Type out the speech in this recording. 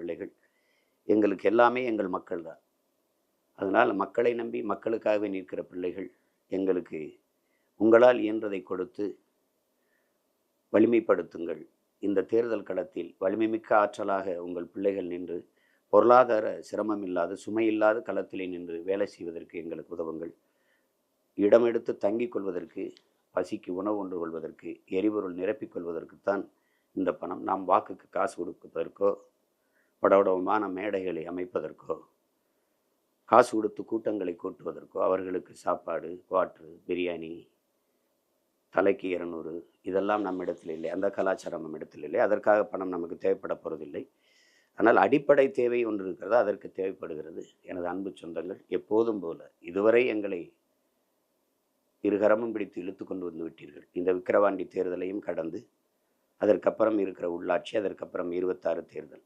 பிள்ளைகள். எங்களுக்கு எல்லாமே எங்கள் மக்கள் தான். அதனால் மக்களை நம்பி மக்களுக்காகவே நிற்கிற பிள்ளைகள். எங்களுக்கு உங்களால் இயன்றதை கொடுத்து வலிமைப்படுத்துங்கள். இந்த தேர்தல் களத்தில் வலிமைமிக்க ஆற்றலாக உங்கள் பிள்ளைகள் நின்று பொருளாதார சிரமம் இல்லாத, சுமையில்லாத களத்திலே நின்று வேலை செய்வதற்கு எங்களுக்கு உதவுங்கள். இடமெடுத்து தங்கிக் கொள்வதற்கு, பசிக்கு உணவு உண்டு கொள்வதற்கு, எரிபொருள் நிரப்பிக் கொள்வதற்குத்தான் இந்த பணம். நாம் வாக்குக்கு காசு கொடுப்பதற்கோ, படபடமான மேடைகளை அமைப்பதற்கோ, காசு கொடுத்து கூட்டங்களை கூட்டுவதற்கோ, அவர்களுக்கு சாப்பாடு, வாட்ரு, பிரியாணி, தலைக்கு 200 இதெல்லாம் நம்மிடத்தில் இல்லை. அந்த கலாச்சாரம் நம்மிடத்தில் இல்லை. அதற்காக பணம் நமக்கு தேவைப்பட போவதில்லை. ஆனால் அடிப்படை தேவை ஒன்று இருக்கிறது, அதற்கு தேவைப்படுகிறது. எனது அன்பு சொந்தங்கள், எப்போதும் போல இதுவரை எங்களை இருகரமும் பிடித்து இழுத்து கொண்டு வந்து விட்டீர்கள். இந்த விக்கிரவாண்டி தேர்தலையும் கடந்து, அதற்கப்புறம் இருக்கிற உள்ளாட்சி, அதற்கப்புறம் 26 தேர்தல்,